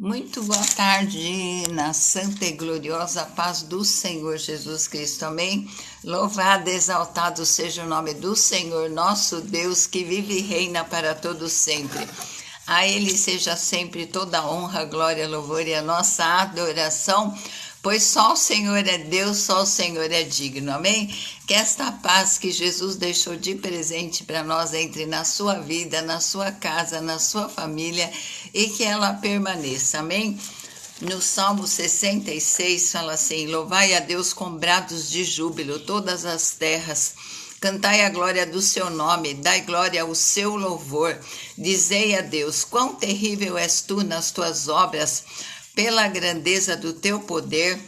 Muito boa tarde, na santa e gloriosa paz do Senhor Jesus Cristo, amém? Louvado, exaltado seja o nome do Senhor, nosso Deus, que vive e reina para todos sempre. A Ele seja sempre toda honra, glória, louvor e a nossa adoração, pois só o Senhor é Deus, só o Senhor é digno, amém? Que esta paz que Jesus deixou de presente para nós entre na sua vida, na sua casa, na sua família e que ela permaneça, amém? No Salmo 66 fala assim: louvai a Deus com brados de júbilo, todas as terras. Cantai a glória do seu nome, dai glória ao seu louvor. Dizei a Deus, quão terrível és tu nas tuas obras, pela grandeza do teu poder,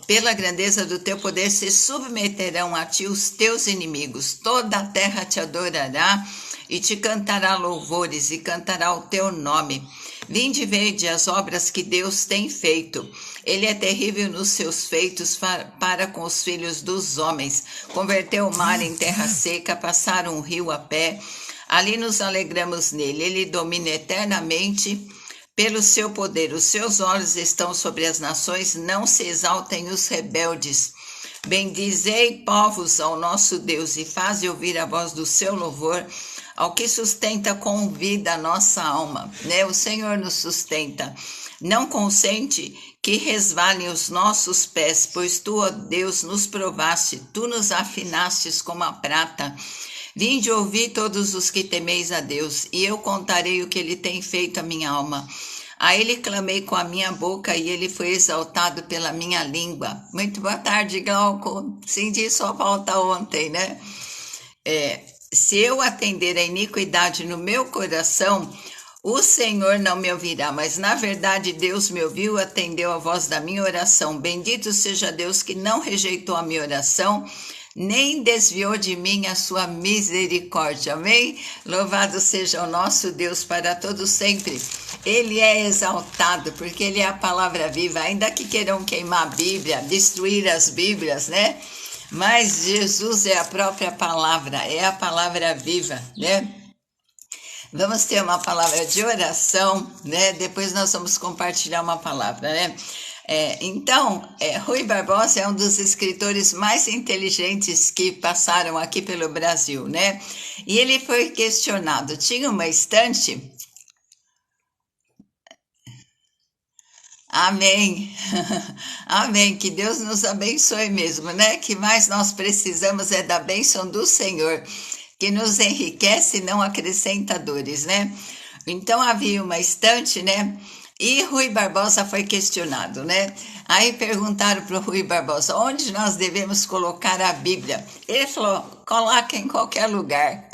pela grandeza do teu poder se submeterão a ti os teus inimigos. Toda a terra te adorará e te cantará louvores e cantará o teu nome. Vinde e vede as obras que Deus tem feito. Ele é terrível nos seus feitos para com os filhos dos homens. Converteu o mar em terra seca, passaram um rio a pé. Ali nos alegramos nele. Ele domina eternamente pelo seu poder. Os seus olhos estão sobre as nações, não se exaltem os rebeldes. Bendizei, povos, ao nosso Deus e faze ouvir a voz do seu louvor, ao que sustenta com vida a nossa alma, né? O Senhor nos sustenta. Não consente que resvalem os nossos pés, pois tu, ó Deus, nos provaste, tu nos afinastes como a prata. Vinde ouvir todos os que temeis a Deus, e eu contarei o que ele tem feito à minha alma. A ele clamei com a minha boca, e ele foi exaltado pela minha língua. Muito boa tarde, Glauco. Senti sua volta ontem, né? Se eu atender a iniquidade no meu coração, o Senhor não me ouvirá, mas na verdade Deus me ouviu, atendeu a voz da minha oração. Bendito seja Deus que não rejeitou a minha oração, nem desviou de mim a sua misericórdia, amém? Louvado seja o nosso Deus para todos sempre. Ele é exaltado, porque ele é a palavra viva, ainda que queiram queimar a Bíblia, destruir as Bíblias, né? Mas Jesus é a própria palavra, é a palavra viva, né? Vamos ter uma palavra de oração, né? Depois nós vamos compartilhar uma palavra, né? Rui Barbosa é um dos escritores mais inteligentes que passaram aqui pelo Brasil, né? E ele foi questionado. Tinha uma estante. Amém. Amém. Que Deus nos abençoe mesmo, né? Que mais nós precisamos é da bênção do Senhor, que nos enriquece e não acrescenta dores, né? Então havia uma estante, né? E Rui Barbosa foi questionado, né? Aí perguntaram para o Rui Barbosa, onde nós devemos colocar a Bíblia? Ele falou, coloca em qualquer lugar.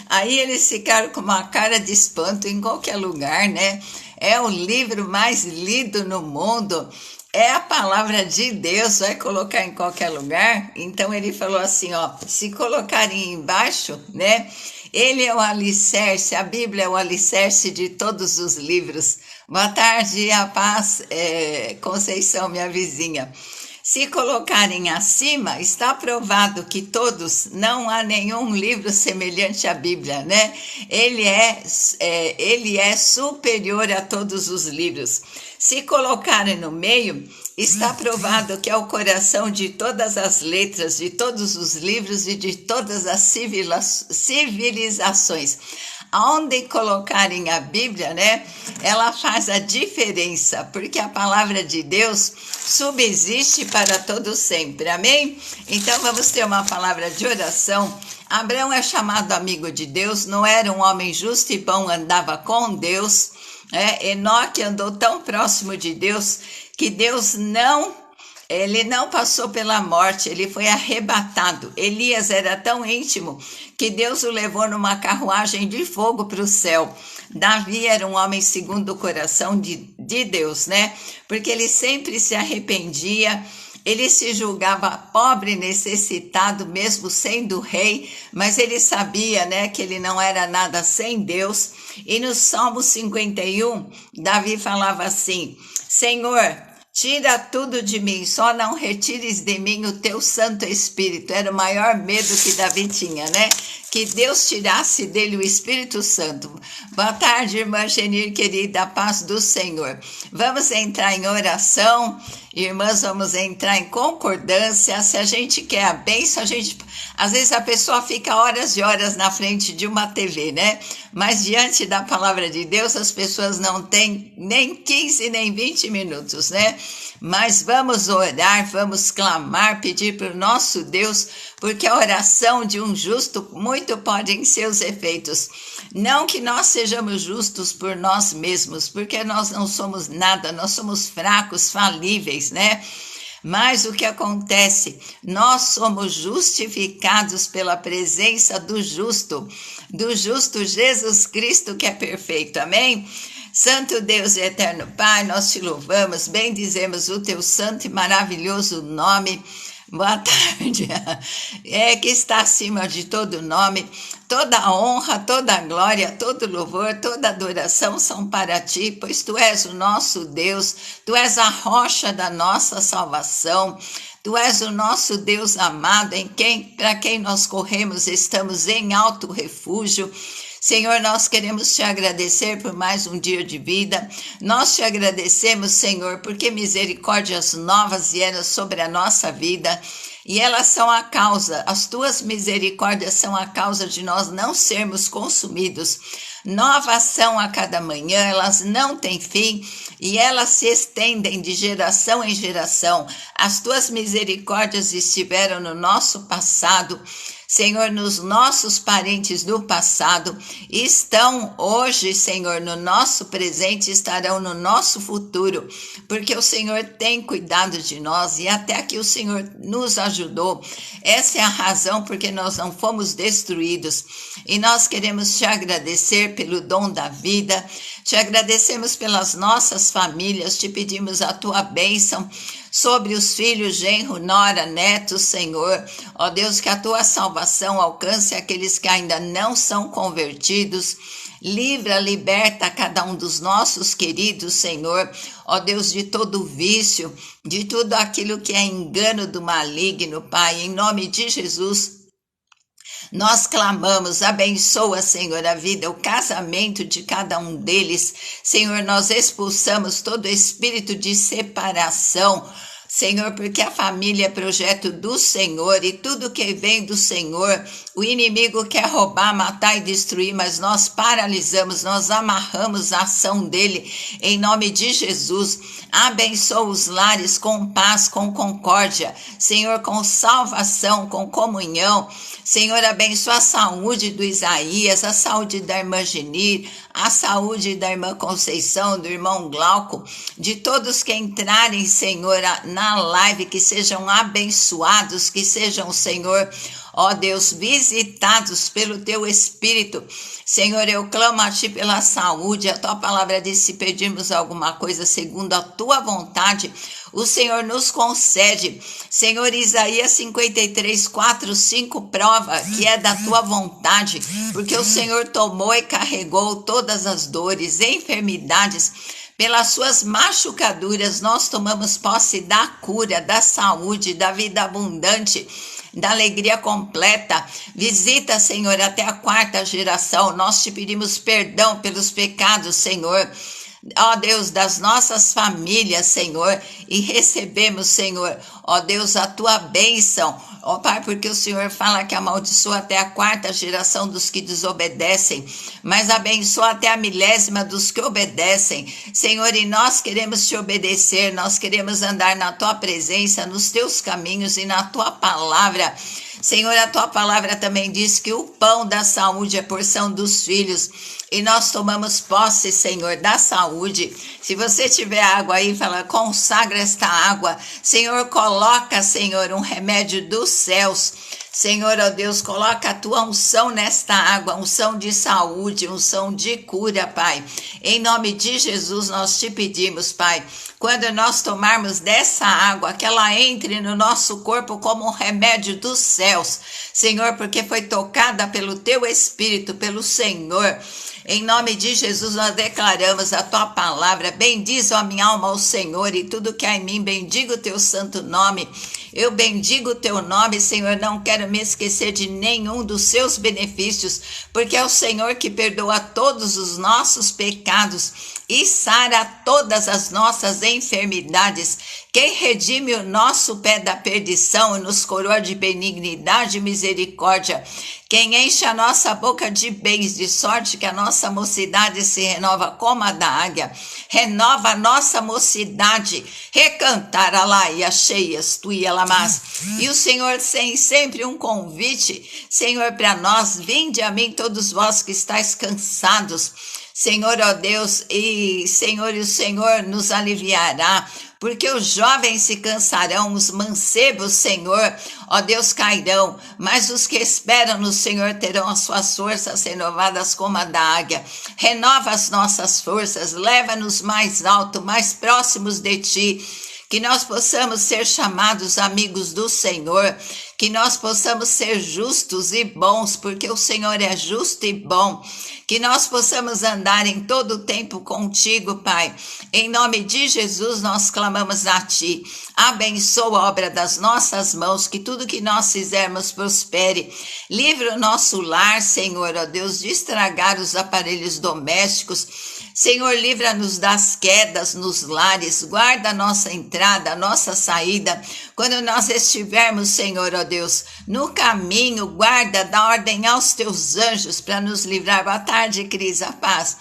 Aí eles ficaram com uma cara de espanto, em qualquer lugar, né? É o livro mais lido no mundo, é a palavra de Deus, vai colocar em qualquer lugar? Então ele falou assim, ó, se colocarem embaixo, né? Ele é o alicerce, a Bíblia é o alicerce de todos os livros. Boa tarde, a paz, Conceição, minha vizinha. Se colocarem acima, está provado que todos, não há nenhum livro semelhante à Bíblia, né? Ele é superior a todos os livros. Se colocarem no meio, está provado que é o coração de todas as letras, de todos os livros e de todas as civilizações. Aonde colocarem a Bíblia, né? Ela faz a diferença, porque a palavra de Deus subsiste para todo sempre, amém? Então vamos ter uma palavra de oração. Abraão é chamado amigo de Deus, não era um homem justo e bom, andava com Deus, né? Enoque andou tão próximo de Deus que ele não passou pela morte, ele foi arrebatado. Elias era tão íntimo que Deus o levou numa carruagem de fogo para o céu. Davi era um homem segundo o coração de Deus, né? Porque ele sempre se arrependia, ele se julgava pobre, necessitado, mesmo sendo rei, mas ele sabia, né, que ele não era nada sem Deus. E no Salmo 51, Davi falava assim, Senhor, tira tudo de mim, só não retires de mim o teu Santo Espírito. Era o maior medo que Davi tinha, né? que Deus tirasse dele o Espírito Santo. Boa tarde, irmã Genir, querida, a paz do Senhor. Vamos entrar em oração, irmãs, vamos entrar em concordância. Se a gente quer a bênção, às vezes a pessoa fica horas e horas na frente de uma TV, né? Mas diante da palavra de Deus, as pessoas não têm nem 15, nem 20 minutos, né? Mas vamos orar, vamos clamar, pedir para o nosso Deus, porque a oração de um justo muito podem ser os efeitos. Não que nós sejamos justos por nós mesmos, porque nós não somos nada, nós somos fracos, falíveis, né? Mas o que acontece? Nós somos justificados pela presença do justo Jesus Cristo, que é perfeito, amém? Santo Deus e eterno Pai, nós te louvamos, bendizemos o teu santo e maravilhoso nome. Boa tarde, que está acima de todo nome. Toda honra, toda glória, todo louvor, toda adoração são para ti, pois tu és o nosso Deus, tu és a rocha da nossa salvação. Tu és o nosso Deus amado, para quem nós corremos, estamos em alto refúgio. Senhor, nós queremos te agradecer por mais um dia de vida. Nós te agradecemos, Senhor, porque misericórdias novas vieram sobre a nossa vida. E elas são a causa, as tuas misericórdias são a causa de nós não sermos consumidos. Novas são a cada manhã, elas não têm fim e elas se estendem de geração em geração. As tuas misericórdias estiveram no nosso passado, Senhor, nos nossos parentes do passado, estão hoje, Senhor, no nosso presente, estarão no nosso futuro, porque o Senhor tem cuidado de nós e até aqui o Senhor nos ajudou. Essa é a razão porque nós não fomos destruídos e nós queremos te agradecer pelo dom da vida, te agradecemos pelas nossas famílias, te pedimos a tua bênção sobre os filhos, genro, nora, netos, Senhor. Ó Deus, que a tua salvação alcance aqueles que ainda não são convertidos. Livra, liberta cada um dos nossos queridos, Senhor. Ó Deus, de todo vício, de tudo aquilo que é engano do maligno, Pai, em nome de Jesus. Nós clamamos, abençoa, Senhor, a vida, o casamento de cada um deles. Senhor, nós expulsamos todo espírito de separação, Senhor, porque a família é projeto do Senhor e tudo que vem do Senhor, o inimigo quer roubar, matar e destruir, mas nós paralisamos, nós amarramos a ação dele em nome de Jesus. Abençoa os lares com paz, com concórdia, Senhor, com salvação, com comunhão. Senhor, abençoa a saúde do Isaías, a saúde da irmã Genir, a saúde da irmã Conceição, do irmão Glauco, de todos que entrarem, Senhor, na live, que sejam abençoados, que sejam, Senhor, ó Deus, visitados pelo teu Espírito. Senhor, eu clamo a ti pela saúde, a tua palavra diz, se pedirmos alguma coisa segundo a tua vontade, o Senhor nos concede. Senhor, Isaías 53, 4, 5 prova que é da tua vontade, porque o Senhor tomou e carregou todas as dores e enfermidades. Pelas suas machucaduras nós tomamos posse da cura, da saúde, da vida abundante, da alegria completa. Visita, Senhor, até a 4ª geração. Nós te pedimos perdão pelos pecados, Senhor. Ó Deus, das nossas famílias, Senhor, e recebemos, Senhor, ó Deus, a tua bênção, ó Pai, porque o Senhor fala que amaldiçoa até a 4ª geração dos que desobedecem, mas abençoa até a 1000ª dos que obedecem, Senhor, e nós queremos te obedecer, nós queremos andar na tua presença, nos teus caminhos e na tua palavra. Senhor, a tua palavra também diz que o pão da saúde é porção dos filhos. E nós tomamos posse, Senhor, da saúde. Se você tiver água aí, fala, consagra esta água. Senhor, coloca, Senhor, um remédio dos céus. Senhor, ó Deus, coloca a tua unção nesta água, unção de saúde, unção de cura, Pai. Em nome de Jesus, nós te pedimos, Pai, quando nós tomarmos dessa água, que ela entre no nosso corpo como um remédio dos céus, Senhor, porque foi tocada pelo teu Espírito, pelo Senhor. Em nome de Jesus, nós declaramos a tua palavra. Bendiz a minha alma ao Senhor e tudo que há em mim, bendiga o teu santo nome. Eu bendigo o teu nome, Senhor, não quero me esquecer de nenhum dos seus benefícios, porque é o Senhor que perdoa todos os nossos pecados e sara todas as nossas enfermidades. Quem redime o nosso pé da perdição e nos coroa de benignidade e misericórdia. Quem enche a nossa boca de bens, de sorte que a nossa mocidade se renova como a da águia. Renova a nossa mocidade. Recantar alaia cheias, tu e alamas. E o Senhor tem sempre um convite, Senhor, para nós. Vinde a mim todos vós que estáis cansados. Senhor, ó Deus, e o Senhor nos aliviará, porque os jovens se cansarão, os mancebos, Senhor, ó Deus, cairão, mas os que esperam no Senhor terão as suas forças renovadas como a da águia. Renova as nossas forças, leva-nos mais alto, mais próximos de Ti, que nós possamos ser chamados amigos do Senhor, que nós possamos ser justos e bons, porque o Senhor é justo e bom, que nós possamos andar em todo o tempo contigo, Pai. Em nome de Jesus nós clamamos a Ti. Abençoa a obra das nossas mãos, que tudo que nós fizermos prospere. Livra o nosso lar, Senhor, ó Deus, de estragar os aparelhos domésticos. Senhor, livra-nos das quedas nos lares, guarda a nossa entrada, a nossa saída. Quando nós estivermos, Senhor, ó Deus, no caminho, guarda, dá ordem aos teus anjos para nos livrar. Boa tarde, Cris, a paz.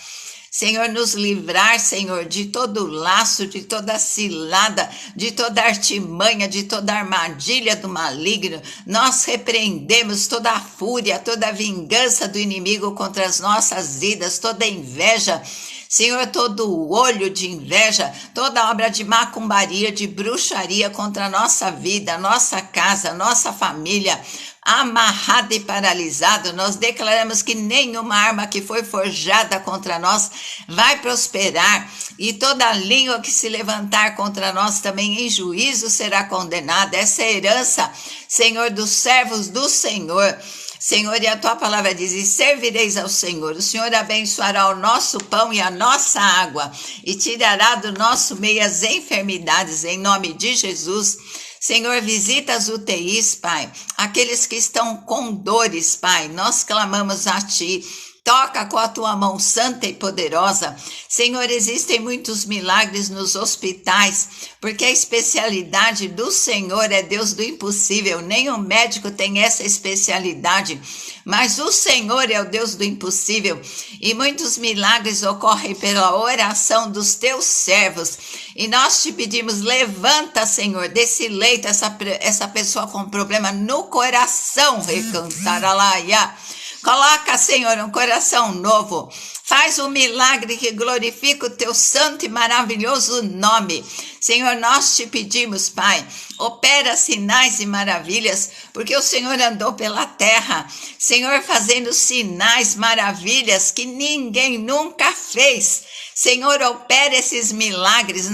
Senhor, nos livrar, Senhor, de todo laço, de toda cilada, de toda artimanha, de toda armadilha do maligno. Nós repreendemos toda a fúria, toda a vingança do inimigo contra as nossas vidas, toda inveja. Senhor, todo o olho de inveja, toda obra de macumbaria, de bruxaria contra a nossa vida, nossa casa, nossa família, amarrado e paralisado, nós declaramos que nenhuma arma que foi forjada contra nós vai prosperar, e toda língua que se levantar contra nós também em juízo será condenada. Essa é a herança, Senhor, dos servos do Senhor. Senhor, e a tua palavra diz: e servireis ao Senhor. O Senhor abençoará o nosso pão e a nossa água, e tirará do nosso meio as enfermidades, em nome de Jesus. Senhor, visita as UTIs, Pai, aqueles que estão com dores, Pai, nós clamamos a Ti. Toca com a tua mão santa e poderosa. Senhor, existem muitos milagres nos hospitais, porque a especialidade do Senhor é Deus do impossível. Nenhum médico tem essa especialidade, mas o Senhor é o Deus do impossível. E muitos milagres ocorrem pela oração dos teus servos. E nós te pedimos, levanta, Senhor, desse leito essa pessoa com problema no coração, recantaralaia. Coloca, Senhor, um coração novo. Faz um milagre que glorifica o teu santo e maravilhoso nome. Senhor, nós te pedimos, Pai, opera sinais e maravilhas, porque o Senhor andou pela terra, Senhor, fazendo sinais, maravilhas que ninguém nunca fez. Senhor, opera esses milagres,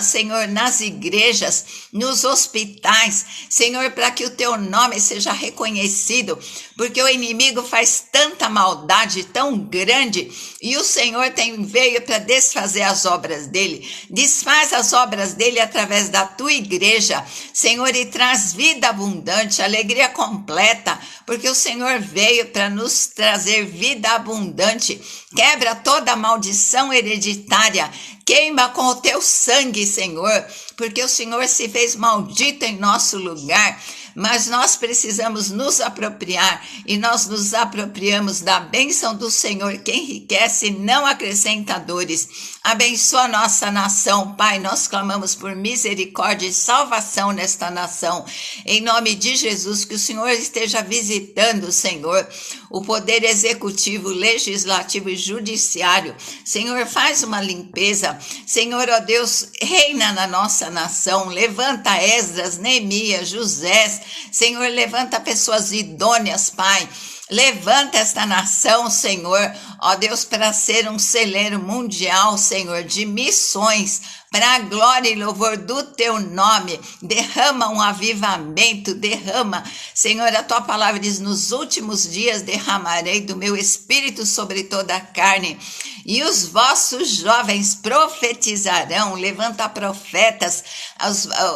Senhor, nas igrejas, nos hospitais, Senhor, para que o teu nome seja reconhecido, porque o inimigo faz tanta maldade tão grande, e o Senhor veio para desfazer as obras dele. Desfaz as obras dele através da tua igreja, Senhor, e traz vida abundante, alegria completa, porque o Senhor veio para nos trazer vida abundante. Quebra toda maldição hereditária, queima com o teu sangue, Senhor, porque o Senhor se fez maldito em nosso lugar. Mas nós precisamos nos apropriar, e nós nos apropriamos da bênção do Senhor, que enriquece e não acrescenta dores. Abençoa a nossa nação, Pai, nós clamamos por misericórdia e salvação nesta nação. Em nome de Jesus, que o Senhor esteja visitando, Senhor, o poder executivo, legislativo e judiciário. Senhor, faz uma limpeza. Senhor, ó Deus, reina na nossa nação. Levanta Esdras, Neemias, José. Senhor, levanta pessoas idôneas, Pai. Levanta esta nação, Senhor, ó Deus, para ser um celeiro mundial, Senhor, de missões, para a glória e louvor do teu nome. Derrama um avivamento, derrama, Senhor, a tua palavra diz, nos últimos dias derramarei do meu espírito sobre toda a carne, e os vossos jovens profetizarão. Levanta profetas,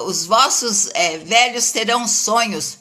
os vossos velhos terão sonhos.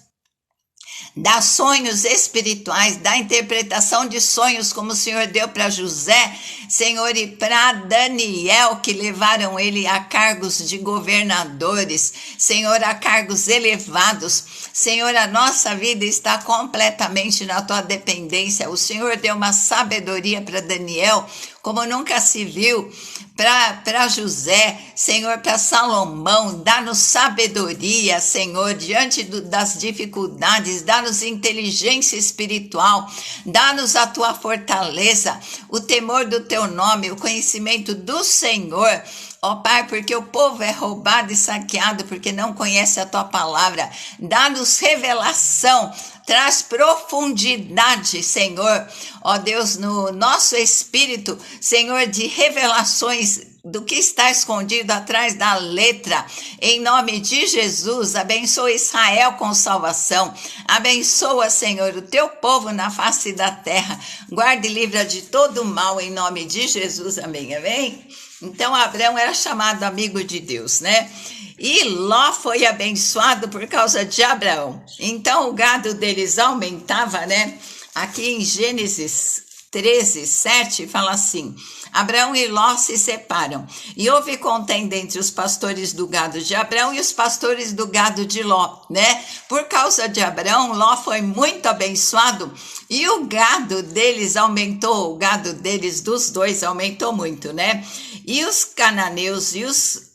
Dá sonhos espirituais, dá interpretação de sonhos, como o Senhor deu para José, Senhor, e para Daniel, que levaram ele a cargos de governadores, Senhor, a cargos elevados. Senhor, a nossa vida está completamente na tua dependência. O Senhor deu uma sabedoria para Daniel, como nunca se viu, para José, Senhor, para Salomão. Dá-nos sabedoria, Senhor, diante das dificuldades, dá-nos inteligência espiritual, dá-nos a tua fortaleza, o temor do teu nome, o conhecimento do Senhor. Ó Pai, porque o povo é roubado e saqueado porque não conhece a tua palavra. Dá-nos revelação, traz profundidade, Senhor. Ó Deus, no nosso espírito, Senhor, de revelações do que está escondido atrás da letra. Em nome de Jesus, abençoa Israel com salvação. Abençoa, Senhor, o teu povo na face da terra. Guarda e livra de todo mal, em nome de Jesus. Amém, amém? Então, Abraão era chamado amigo de Deus, né? E Ló foi abençoado por causa de Abraão. Então, o gado deles aumentava, né? Aqui em Gênesis 13, 7, fala assim: Abraão e Ló se separam, e houve contenda entre os pastores do gado de Abraão e os pastores do gado de Ló, né? Por causa de Abraão, Ló foi muito abençoado, e o gado deles aumentou, o gado deles, dos dois, aumentou muito, né? E os cananeus e os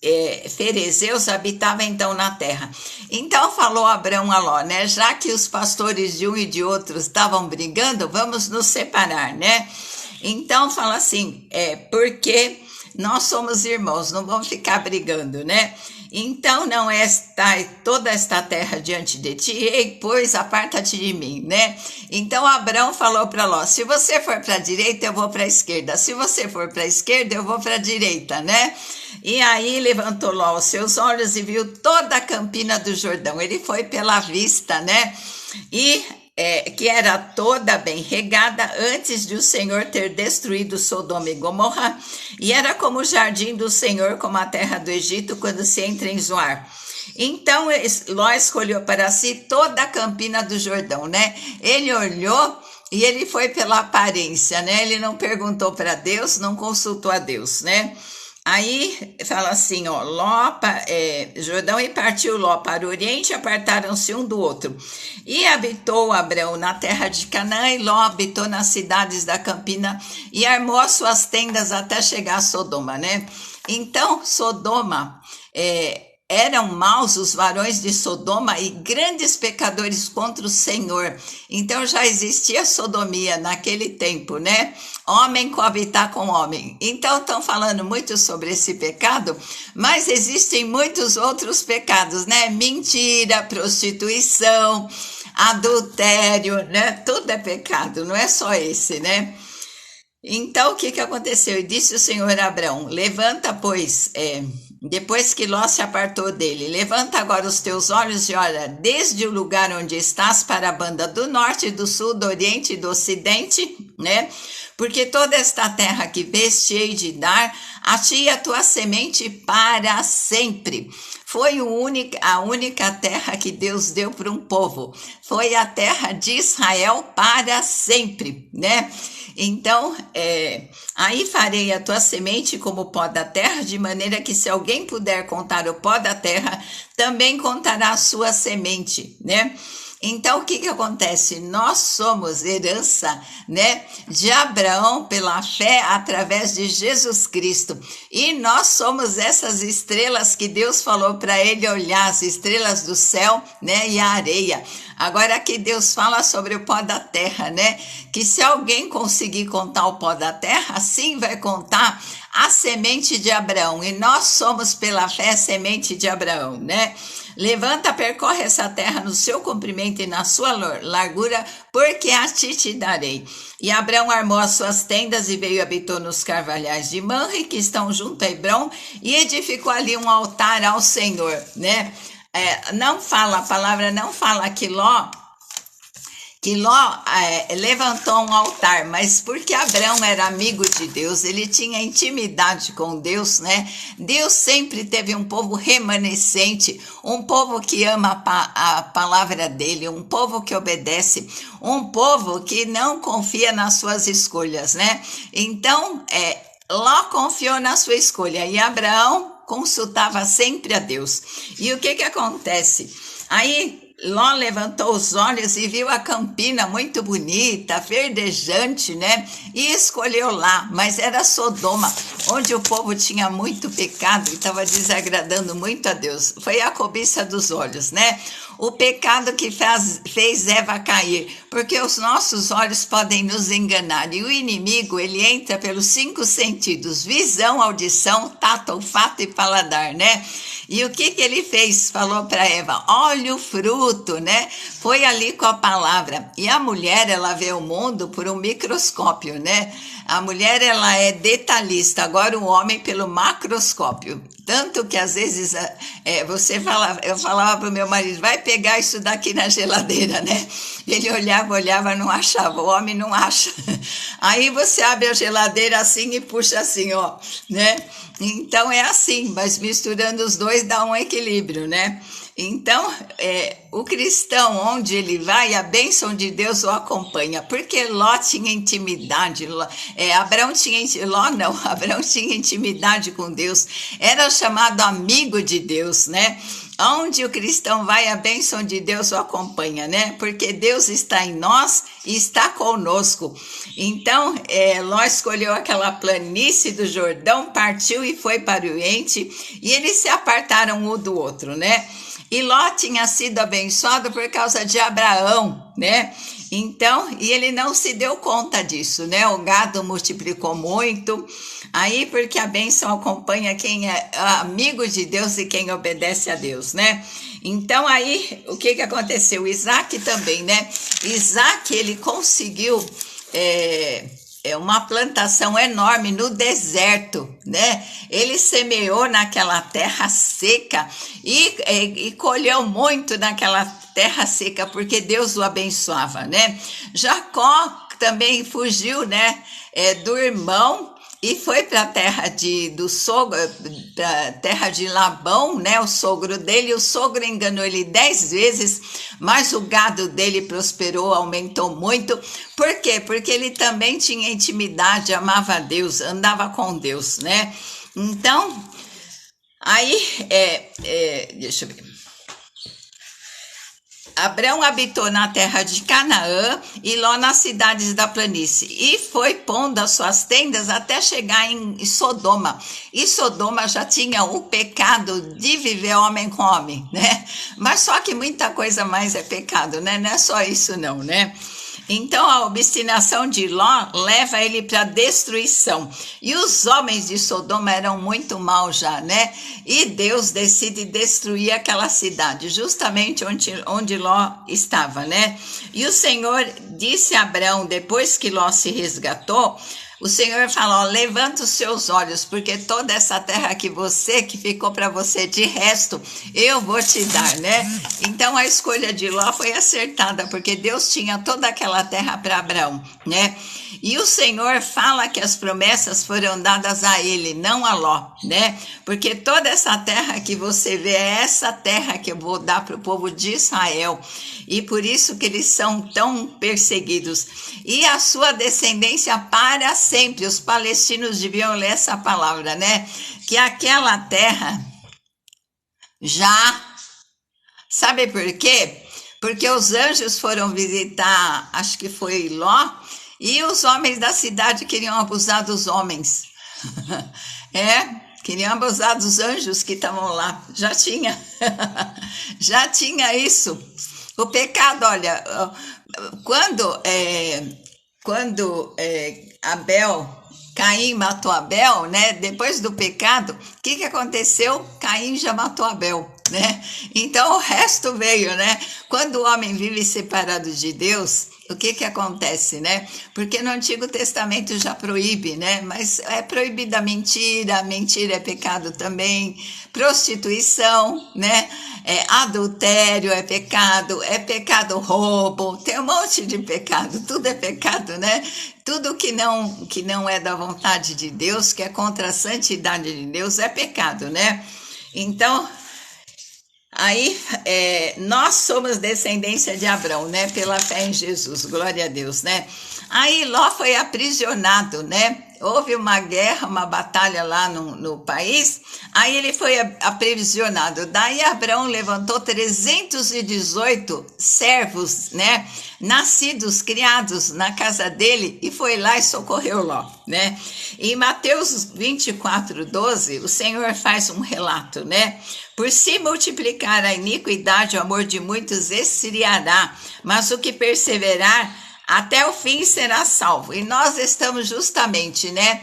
ferezeus habitavam então na terra. Então falou Abraão a Ló, né? Já que os pastores de um e de outro estavam brigando, vamos nos separar, né? Então fala assim, porque nós somos irmãos, não vamos ficar brigando, né? Então não está toda esta terra diante de ti, ei, pois aparta-te de mim, né? Então Abraão falou para Ló, se você for para a direita, eu vou para a esquerda. Se você for para a esquerda, eu vou para a direita, né? E aí levantou Ló os seus olhos e viu toda a campina do Jordão. Ele foi pela vista, né? Que era toda bem regada antes de o Senhor ter destruído Sodoma e Gomorra, e era como o jardim do Senhor, como a terra do Egito, quando se entra em Zoar. Então Ló escolheu para si toda a campina do Jordão, né? Ele olhou e ele foi pela aparência, né? Ele não perguntou para Deus, não consultou a Deus, né? Aí fala assim, ó, Jordão, e partiu Ló para o oriente, apartaram-se um do outro. E habitou Abraão na terra de Canaã, e Ló habitou nas cidades da campina, e armou as suas tendas até chegar a Sodoma, né? Então, Sodoma, eram maus os varões de Sodoma e grandes pecadores contra o Senhor. Então já existia sodomia naquele tempo, né? Homem coabitar com homem. Então estão falando muito sobre esse pecado, mas existem muitos outros pecados, né? Mentira, prostituição, adultério, né? Tudo é pecado, não é só esse, né? Então o que aconteceu? E disse o Senhor a Abraão, levanta, pois, depois que Ló se apartou dele, levanta agora os teus olhos e olha desde o lugar onde estás para a banda do norte, do sul, do oriente e do ocidente, né? Porque toda esta terra que vês hei de dar a ti e a tua semente para sempre. Foi a única terra que Deus deu para um povo. Foi a terra de Israel para sempre, né? Então, aí farei a tua semente como o pó da terra, de maneira que se alguém puder contar o pó da terra, também contará a sua semente, né? Então, o que acontece? Nós somos herança, né, de Abraão pela fé através de Jesus Cristo. E nós somos essas estrelas que Deus falou para ele olhar, as estrelas do céu, né, e a areia. Agora aqui Deus fala sobre o pó da terra, né, que se alguém conseguir contar o pó da terra, assim vai contar a semente de Abraão. E nós somos pela fé a semente de Abraão, né? Levanta, percorre essa terra no seu comprimento e na sua largura, porque a ti te darei. E Abrão armou as suas tendas e veio e habitou nos carvalhais de Manre, que estão junto a Hebrom, e edificou ali um altar ao Senhor, né? Não fala, a palavra não fala que Ló levantou um altar, mas porque Abrão era amigo de Deus, ele tinha intimidade com Deus, né? Deus sempre teve um povo remanescente, um povo que ama a palavra dele, um povo que obedece, um povo que não confia nas suas escolhas, né? Então, Ló confiou na sua escolha e Abraão consultava sempre a Deus. E o que acontece? Aí Ló levantou os olhos e viu a campina muito bonita, verdejante, né? E escolheu lá, mas era Sodoma, onde o povo tinha muito pecado e estava desagradando muito a Deus. Foi a cobiça dos olhos, né? O pecado que fez Eva cair, porque os nossos olhos podem nos enganar. E o inimigo, ele entra pelos 5 sentidos: visão, audição, tato, olfato e paladar, né? E o que ele fez? Falou para Eva: olha o fruto, né? Foi ali com a palavra. E a mulher, ela vê o mundo por um microscópio, né? A mulher, ela é detalhista, agora o homem pelo macroscópio. Tanto que às vezes eu falava para o meu marido: vai pegar isso daqui na geladeira, né? Ele olhava, não achava, o homem não acha. Aí você abre a geladeira assim e puxa assim, ó, né? Então é assim, mas misturando os dois dá um equilíbrio, né? Então, o cristão, onde ele vai, a bênção de Deus o acompanha, porque Ló tinha intimidade, Abrão tinha intimidade com Deus, era chamado amigo de Deus, né? Onde o cristão vai, a bênção de Deus o acompanha, né? Porque Deus está em nós e está conosco. Então, Ló escolheu aquela planície do Jordão, partiu e foi para o Oriente, e eles se apartaram um do outro, né? E Ló tinha sido abençoado por causa de Abraão, né? Então, e ele não se deu conta disso, né? O gado multiplicou muito. Aí, porque a bênção acompanha quem é amigo de Deus e quem obedece a Deus, né? Então, aí, o que aconteceu? Isaac também, né? Isaac, ele conseguiu uma plantação enorme no deserto, né? Ele semeou naquela terra seca e colheu muito naquela terra seca, porque Deus o abençoava, né? Jacó também fugiu, né, do irmão, e foi para a terra do sogro, para terra de Labão, né, o sogro dele. O sogro enganou ele 10 vezes, mas o gado dele prosperou, aumentou muito. Por quê? Porque ele também tinha intimidade, amava a Deus, andava com Deus, né? Então, aí, deixa eu ver. Abrão habitou na terra de Canaã e Ló nas cidades da planície, e foi pondo as suas tendas até chegar em Sodoma. E Sodoma já tinha o pecado de viver homem com homem, né? Mas só que muita coisa mais é pecado, né? Não é só isso não, né? Então a obstinação de Ló leva ele para a destruição. E os homens de Sodoma eram muito maus já, né? E Deus decide destruir aquela cidade, justamente onde Ló estava, né? E o Senhor disse a Abrão, depois que Ló se resgatou, o Senhor falou: levanta os seus olhos, porque toda essa terra que ficou para você, de resto, eu vou te dar, né? Então a escolha de Ló foi acertada, porque Deus tinha toda aquela terra para Abraão, né? E o Senhor fala que as promessas foram dadas a ele, não a Ló, né? Porque toda essa terra que você vê é essa terra que eu vou dar para o povo de Israel. E por isso que eles são tão perseguidos. E a sua descendência para sempre. Os palestinos deviam ler essa palavra, né? Que aquela terra já... Sabe por quê? Porque os anjos foram visitar, acho que foi Ló, e os homens da cidade queriam abusar dos homens. Queriam abusar dos anjos que estavam lá. Já tinha. Já tinha isso. O pecado, olha, quando Caim matou Abel, né? Depois do pecado, o que aconteceu? Caim já matou Abel, né? Então o resto veio, né? Quando o homem vive separado de Deus, o que que acontece, né? Porque no Antigo Testamento já proíbe, né? Mas é proibida a mentira é pecado também, prostituição, né? Adultério é pecado roubo, tem um monte de pecado, tudo é pecado, né? Tudo que não é da vontade de Deus, que é contra a santidade de Deus, é pecado, né? Então, aí, nós somos descendência de Abraão, né? Pela fé em Jesus, glória a Deus, né? Aí Ló foi aprisionado, né? Houve uma guerra, uma batalha lá no país, aí ele foi aprisionado. Daí Abraão levantou 318 servos, né? Nascidos, criados na casa dele, e foi lá e socorreu Ló, né? Em Mateus 24:12, o Senhor faz um relato, né? Por se multiplicar a iniquidade, o amor de muitos esfriará, mas o que perseverar até o fim será salvo. E nós estamos justamente, né?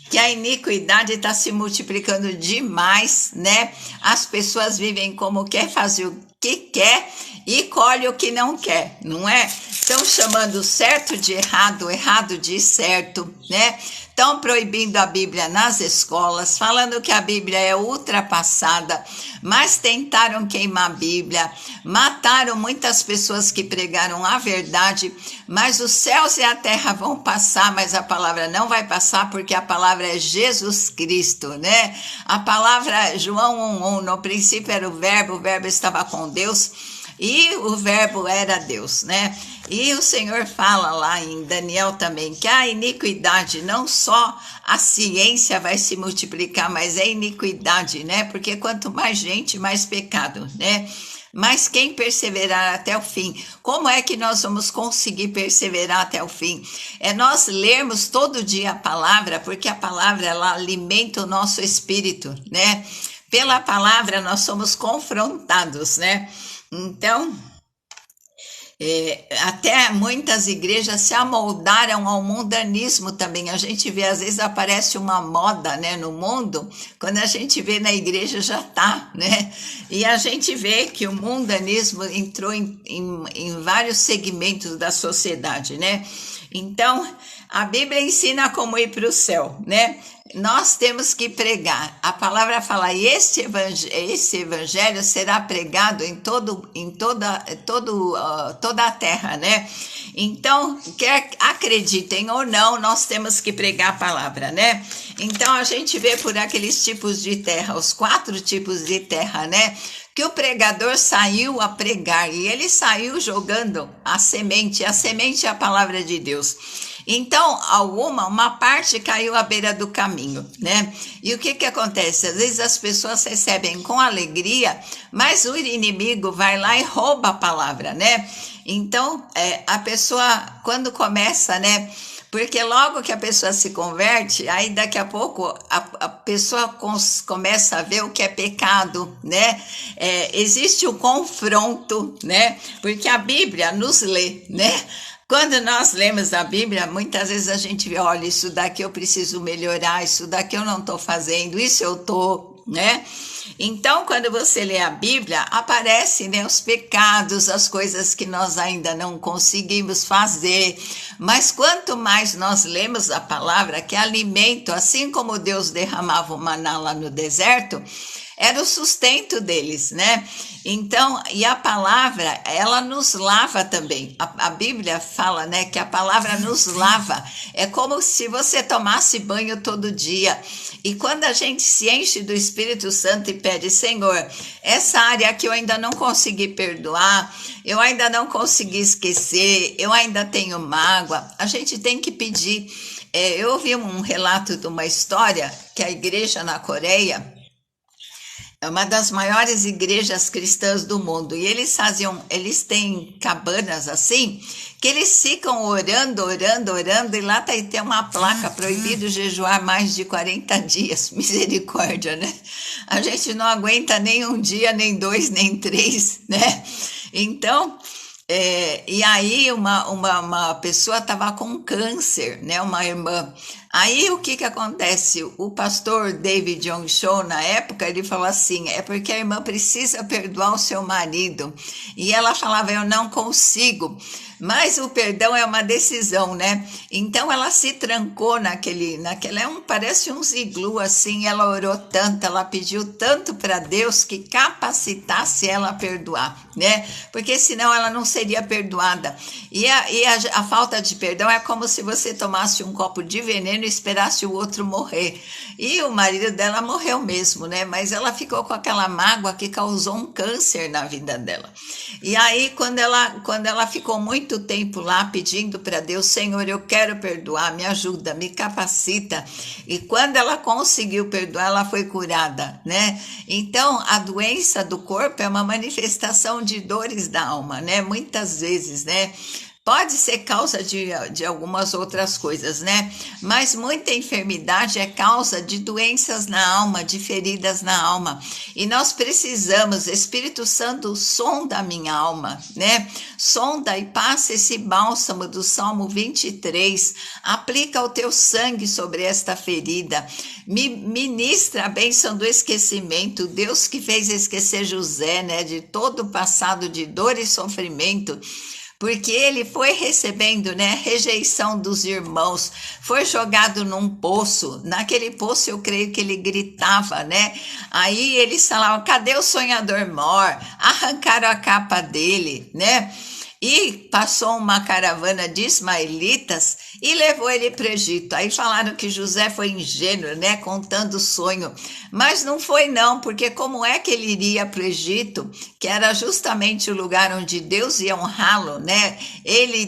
Que a iniquidade está se multiplicando demais, né? As pessoas vivem como quer, fazem o que quer e colhe o que não quer, não é? Estão chamando certo de errado, errado de certo, né? Estão proibindo a Bíblia nas escolas, falando que a Bíblia é ultrapassada, mas tentaram queimar a Bíblia, mataram muitas pessoas que pregaram a verdade, mas os céus e a terra vão passar, mas a palavra não vai passar, porque a palavra é Jesus Cristo, né? A palavra, João 1:1, no princípio era o verbo estava com Deus, e o verbo era Deus, né? E o Senhor fala lá em Daniel também que a iniquidade, não só a ciência vai se multiplicar, mas é iniquidade, né? Porque quanto mais gente, mais pecado, né? Mas quem perseverar até o fim, como é que nós vamos conseguir perseverar até o fim? É nós lermos todo dia a palavra, porque a palavra ela alimenta o nosso espírito, né? Pela palavra nós somos confrontados, né? Então, até muitas igrejas se amoldaram ao mundanismo também. A gente vê, às vezes aparece uma moda, né, no mundo, quando a gente vê na igreja já tá, né? E a gente vê que o mundanismo entrou em vários segmentos da sociedade, né? Então, a Bíblia ensina como ir para o céu, né? Nós temos que pregar. A palavra fala, e esse evangelho será pregado em toda a terra, né? Então, quer acreditem ou não, nós temos que pregar a palavra, né? Então, a gente vê por aqueles tipos de terra, os 4 tipos de terra, né? Que o pregador saiu a pregar e ele saiu jogando a semente é a palavra de Deus. Então, uma parte caiu à beira do caminho, né? E o que que acontece? Às vezes as pessoas recebem com alegria, mas o inimigo vai lá e rouba a palavra, né? Então, a pessoa, quando começa, né? Porque logo que a pessoa se converte, aí daqui a pouco a pessoa começa a ver o que é pecado, né? Existe o confronto, né? Porque a Bíblia nos lê, né? Quando nós lemos a Bíblia, muitas vezes a gente vê, olha, isso daqui eu preciso melhorar, isso daqui eu não estou fazendo, isso eu estou, né? Então, quando você lê a Bíblia, aparecem, né, os pecados, as coisas que nós ainda não conseguimos fazer. Mas quanto mais nós lemos a palavra, que é alimento, assim como Deus derramava o maná lá no deserto, era o sustento deles, né? Então, e a palavra, ela nos lava também. A Bíblia fala, né, que a palavra nos lava. É como se você tomasse banho todo dia. E quando a gente se enche do Espírito Santo e pede, Senhor, essa área que eu ainda não consegui perdoar, eu ainda não consegui esquecer, eu ainda tenho mágoa, a gente tem que pedir. Eu ouvi um relato de uma história que a igreja na Coreia é uma das maiores igrejas cristãs do mundo. E eles têm cabanas assim, que eles ficam orando, e lá tem uma placa, proibido jejuar mais de 40 dias. Misericórdia, né? A gente não aguenta nem um dia, nem 2, nem 3, né? Então, e aí uma pessoa estava com câncer, né? Uma irmã. Aí o que que acontece? O pastor David John Cho, na época, ele falou assim: é porque a irmã precisa perdoar o seu marido. E ela falava: eu não consigo. Mas o perdão é uma decisão, né? Então ela se trancou naquela parece um iglu assim. Ela orou tanto, ela pediu tanto para Deus que capacitasse ela a perdoar, né? Porque senão ela não seria perdoada. A falta de perdão é como se você tomasse um copo de veneno e esperasse o outro morrer. E o marido dela morreu mesmo, né? Mas ela ficou com aquela mágoa que causou um câncer na vida dela. E aí, quando ela ficou muito tempo lá pedindo para Deus: Senhor, eu quero perdoar, me ajuda, me capacita. E quando ela conseguiu perdoar, ela foi curada, né? Então, a doença do corpo é uma manifestação de dores da alma, né? Muitas vezes, né? Pode ser causa de algumas outras coisas, né? Mas muita enfermidade é causa de doenças na alma, de feridas na alma. E nós precisamos, Espírito Santo, sonda a minha alma, né? Sonda e passa esse bálsamo do Salmo 23. Aplica o teu sangue sobre esta ferida. Ministra a bênção do esquecimento. Deus que fez esquecer José, né? De todo o passado de dor e sofrimento. Porque ele foi recebendo, né, rejeição dos irmãos, foi jogado num poço. Naquele poço eu creio que ele gritava, né? Aí eles falavam: cadê o sonhador mor? Arrancaram a capa dele, né? E passou uma caravana de ismaelitas e levou ele para o Egito. Aí falaram que José foi ingênuo, né, contando o sonho. Mas não foi não, porque como é que ele iria para o Egito, que era justamente o lugar onde Deus ia honrá-lo, né?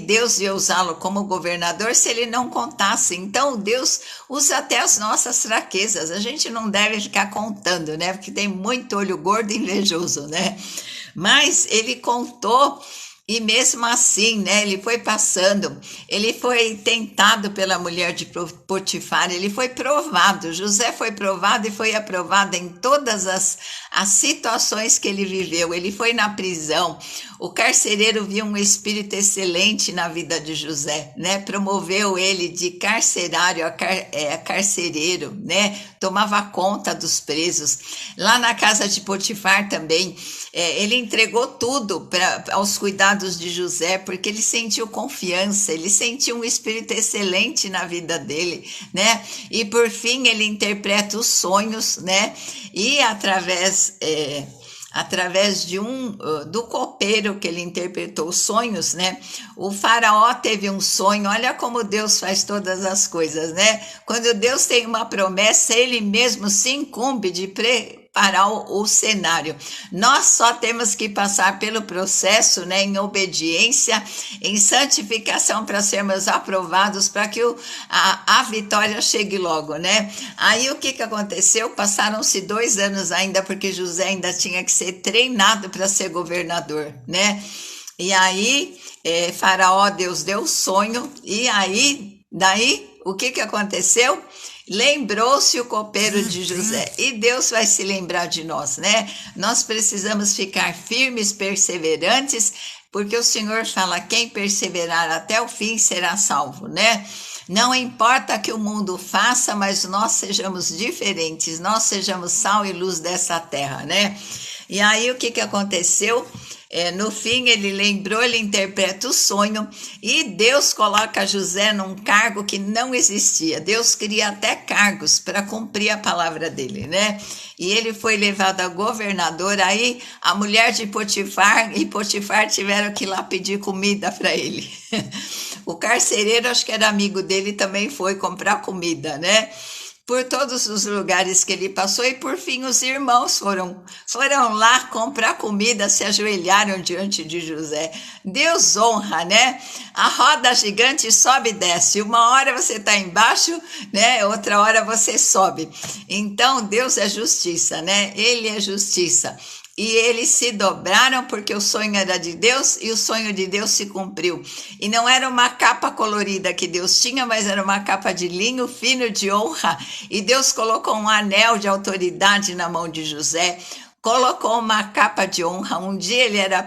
Deus ia usá-lo como governador se ele não contasse. Então Deus usa até as nossas fraquezas. A gente não deve ficar contando, né? Porque tem muito olho gordo e invejoso, né? Mas ele contou. E mesmo assim, né, ele foi passando, ele foi tentado pela mulher de Potifar, ele foi provado, José foi provado e foi aprovado em todas as situações que ele viveu. Ele foi na prisão, o carcereiro viu um espírito excelente na vida de José, né, promoveu ele de carcerário a carcereiro, né, tomava conta dos presos. Lá na casa de Potifar também, ele entregou tudo aos cuidados de José, porque ele sentiu confiança, ele sentiu um espírito excelente na vida dele, né? E por fim ele interpreta os sonhos, né? E através do copeiro que ele interpretou os sonhos, né? O faraó teve um sonho. Olha como Deus faz todas as coisas, né? Quando Deus tem uma promessa, ele mesmo se incumbe de preparar o cenário. Nós só temos que passar pelo processo, né, em obediência, em santificação, para sermos aprovados, para que a vitória chegue logo, né? Aí o que aconteceu? Passaram-se 2 anos ainda, porque José ainda tinha que ser treinado para ser governador, né? E aí Faraó, Deus deu o sonho, e aí daí o que aconteceu? Lembrou-se o copeiro de José, e Deus vai se lembrar de nós, né? Nós precisamos ficar firmes, perseverantes, porque o Senhor fala: quem perseverar até o fim será salvo, né? Não importa que o mundo faça, mas nós sejamos diferentes, nós sejamos sal e luz dessa terra, né? E aí o que aconteceu? No fim ele lembrou, ele interpreta o sonho, e Deus coloca José num cargo que não existia. Deus cria até cargos para cumprir a palavra dele, né? E ele foi levado a governador. Aí a mulher de Potifar e Potifar tiveram que ir lá pedir comida para ele. O carcereiro, acho que era amigo dele, também foi comprar comida, né? Por todos os lugares que ele passou, e por fim os irmãos foram lá comprar comida, se ajoelharam diante de José. Deus honra, né? A roda gigante sobe e desce. Uma hora você está embaixo, né? Outra hora você sobe. Então Deus é justiça, né? Ele é justiça. E eles se dobraram porque o sonho era de Deus, e o sonho de Deus se cumpriu. E não era uma capa colorida que Deus tinha, mas era uma capa de linho fino de honra. E Deus colocou um anel de autoridade na mão de José, colocou uma capa de honra. Um dia ele era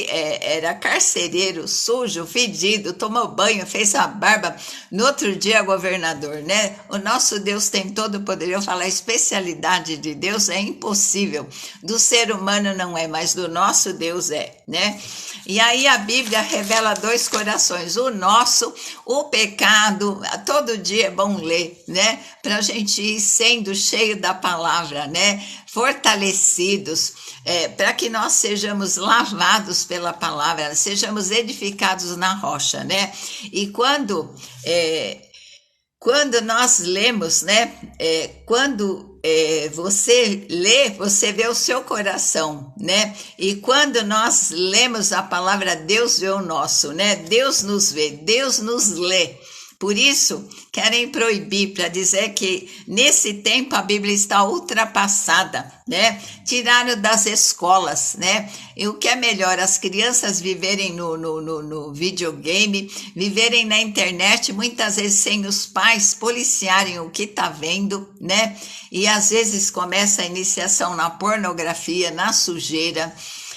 era carcereiro, sujo, fedido, tomou banho, fez a barba, no outro dia governador, né? O nosso Deus tem todo o poder. Eu falo, a especialidade de Deus é impossível, do ser humano não é, mas do nosso Deus é, né? E aí a Bíblia revela dois corações, o nosso, o pecado. Todo dia é bom ler, né? Para a gente ir sendo cheio da palavra, né? Fortalecidos, para que nós sejamos lavados pela palavra, sejamos edificados na rocha, né? E quando nós lemos, né? Você lê, você vê o seu coração, né? E quando nós lemos a palavra, Deus vê o nosso, né? Deus nos vê, Deus nos lê. Por isso, querem proibir, para dizer que nesse tempo a Bíblia está ultrapassada, né? Tiraram das escolas, né? E o que é melhor, as crianças viverem no videogame, viverem na internet, muitas vezes sem os pais policiarem o que está vendo, né? E às vezes começa a iniciação na pornografia, na sujeira,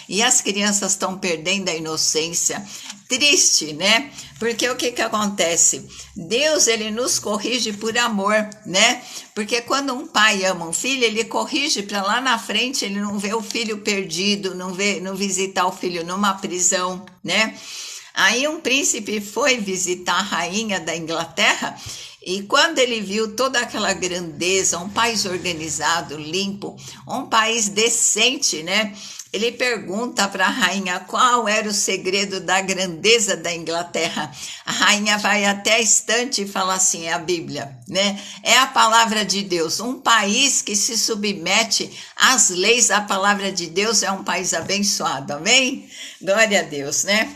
e as crianças estão perdendo a inocência. Triste, né? Porque o que acontece? Deus, ele nos corrige por amor, né? Porque quando um pai ama um filho, ele corrige para lá na frente, ele não vê o filho perdido, não visitar o filho numa prisão, né? Aí um príncipe foi visitar a rainha da Inglaterra e quando ele viu toda aquela grandeza, um país organizado, limpo, um país decente, né? Ele pergunta para a rainha qual era o segredo da grandeza da Inglaterra. A rainha vai até a estante e fala assim, é a Bíblia, né? É a palavra de Deus. Um país que se submete às leis da palavra de Deus é um país abençoado, amém? Glória a Deus, né?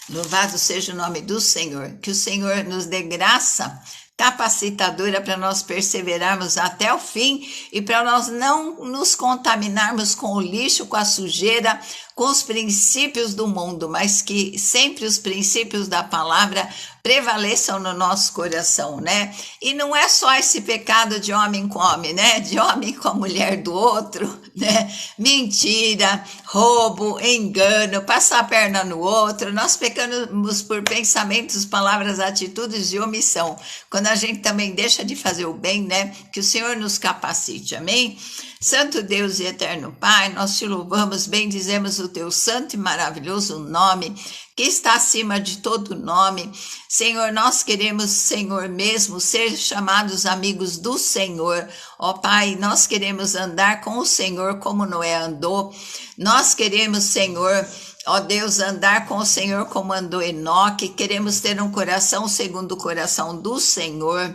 Louvado seja o nome do Senhor. Que o Senhor nos dê graça capacitadora para nós perseverarmos até o fim e para nós não nos contaminarmos com o lixo, com a sujeira, com os princípios do mundo, mas que sempre os princípios da palavra prevaleçam no nosso coração, né? E não é só esse pecado de homem com homem, né? De homem com a mulher do outro, né? Mentira, roubo, engano, passar a perna no outro. Nós pecamos por pensamentos, palavras, atitudes e omissão. Quando a gente também deixa de fazer o bem, né? Que o Senhor nos capacite, amém? Santo Deus e eterno Pai, nós te louvamos, bendizemos o teu santo e maravilhoso nome, que está acima de todo nome. Senhor, nós queremos, Senhor mesmo, ser chamados amigos do Senhor. Ó Pai, nós queremos andar com o Senhor como Noé andou. Nós queremos, Senhor, ó Deus, andar com o Senhor como andou Enoque. Queremos ter um coração segundo o coração do Senhor.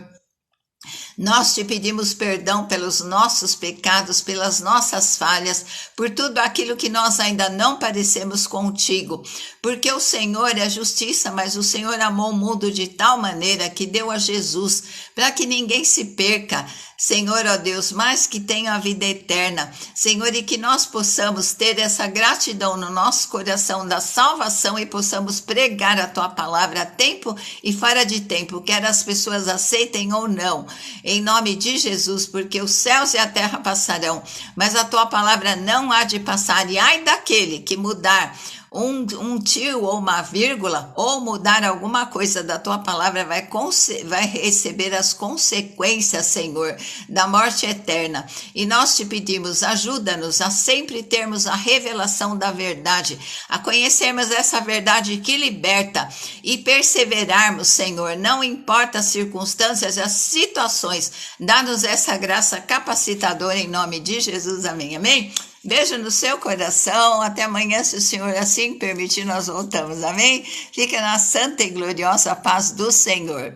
Nós te pedimos perdão pelos nossos pecados, pelas nossas falhas, por tudo aquilo que nós ainda não parecemos contigo, porque o Senhor é justiça, mas o Senhor amou o mundo de tal maneira que deu a Jesus, para que ninguém se perca, Senhor, ó Deus, mas que tenha a vida eterna, Senhor, e que nós possamos ter essa gratidão no nosso coração da salvação e possamos pregar a tua palavra a tempo e fora de tempo, quer as pessoas aceitem ou não, em nome de Jesus, porque os céus e a terra passarão, mas a tua palavra não há de passar, e ai daquele que mudar um tio ou uma vírgula, ou mudar alguma coisa da tua palavra, vai receber as consequências, Senhor, da morte eterna. E nós te pedimos, ajuda-nos a sempre termos a revelação da verdade, a conhecermos essa verdade que liberta e perseverarmos, Senhor, não importa as circunstâncias, as situações, dá-nos essa graça capacitadora em nome de Jesus, amém, amém? Beijo no seu coração, até amanhã, se o Senhor assim permitir, nós voltamos, amém? Fica na santa e gloriosa paz do Senhor.